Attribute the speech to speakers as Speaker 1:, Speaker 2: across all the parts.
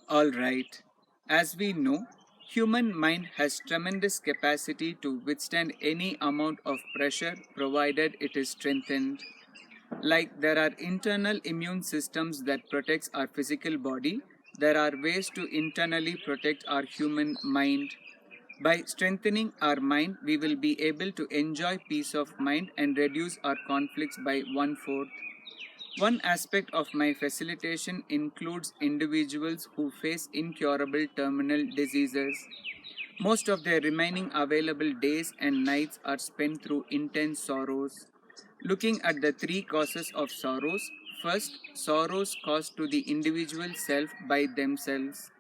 Speaker 1: All right. As we know, human mind has tremendous capacity to withstand any amount of pressure provided it is strengthened. Like there are internal immune systems that protects our physical body, there are ways to internally protect our human mind. By strengthening our mind, we will be able to enjoy peace of mind and reduce our conflicts by one fourth. One aspect of my facilitation includes individuals who face incurable terminal diseases. Most of their remaining available days and nights are spent through intense sorrows. Looking at the three causes of sorrows, first, sorrows caused to the individual self by themselves.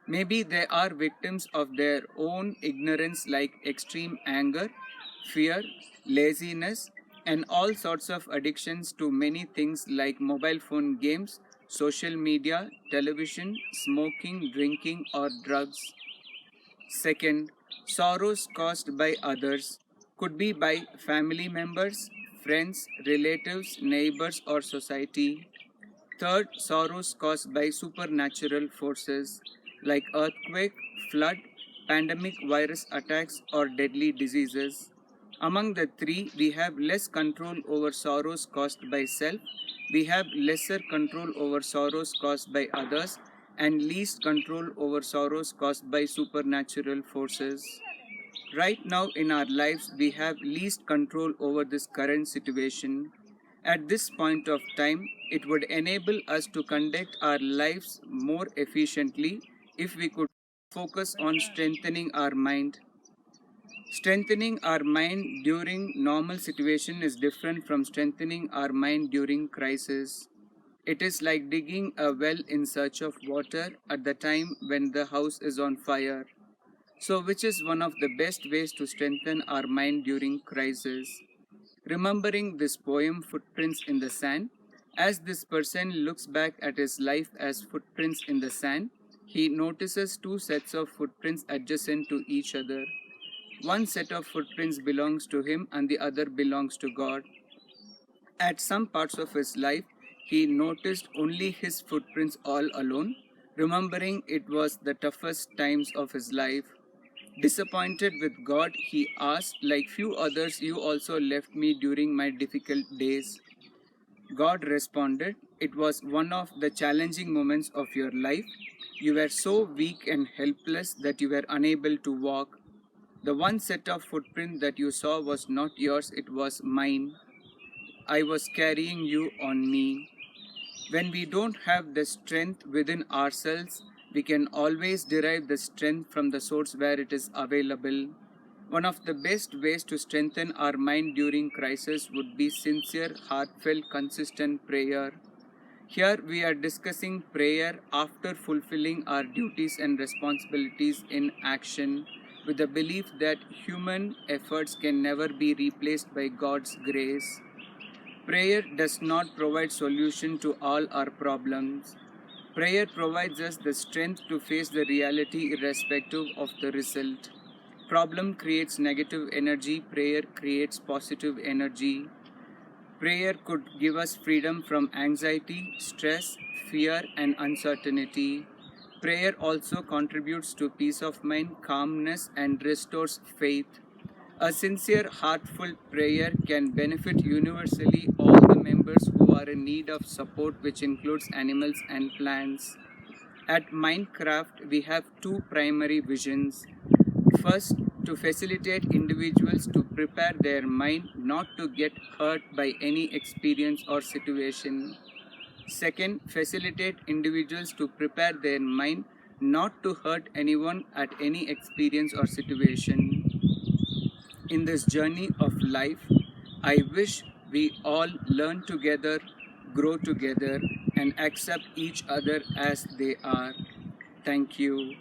Speaker 1: Maybe they are victims of their own ignorance, like extreme anger, fear, laziness, and all sorts of addictions to many things like mobile phone games, social media, television, smoking, drinking, or drugs. Second, sorrows caused by others could be by family members, friends, relatives, neighbors, or society. Third, sorrows caused by supernatural forces like earthquake, flood, pandemic virus attacks, or deadly diseases. Among the three, we have less control over sorrows caused by self, we have lesser control over sorrows caused by others, and least control over sorrows caused by supernatural forces. Right now in our lives, we have least control over this current situation. At this point of time, it would enable us to conduct our lives more efficiently if we could focus on strengthening our mind. Strengthening our mind during normal situation is different from strengthening our mind during crisis. It is like digging a well in search of water at the time when the house is on fire. So, which is one of the best ways to strengthen our mind during crisis? Remembering this poem, Footprints in the Sand, as this person looks back at his life as footprints in the sand, he notices two sets of footprints adjacent to each other. One set of footprints belongs to him and the other belongs to God. At some parts of his life, he noticed only his footprints all alone, remembering it was the toughest times of his life. Disappointed with God, he asked, like few others, you also left me during my difficult days. God responded, it was one of the challenging moments of your life. You were so weak and helpless that you were unable to walk. The one set of footprint that you saw was not yours, it was mine. I was carrying you on me. When we don't have the strength within ourselves, we can always derive the strength from the source where it is available. One of the best ways to strengthen our mind during crisis would be sincere, heartfelt, consistent prayer. Here we are discussing prayer after fulfilling our duties and responsibilities in action, with the belief that human efforts can never be replaced by God's grace. Prayer does not provide solution to all our problems. Prayer provides us the strength to face the reality irrespective of the result. Problem creates negative energy, prayer creates positive energy. Prayer could give us freedom from anxiety, stress, fear, and uncertainty. Prayer also contributes to peace of mind, calmness, and restores faith. A sincere, heartfelt prayer can benefit universally all the members who are in need of support, which includes animals and plants. At Minecraft, we have two primary visions. First, to facilitate individuals to prepare their mind not to get hurt by any experience or situation. Second, facilitate individuals to prepare their mind not to hurt anyone at any experience or situation. In this journey of life, I wish we all learn together, grow together, and accept each other as they are. Thank you.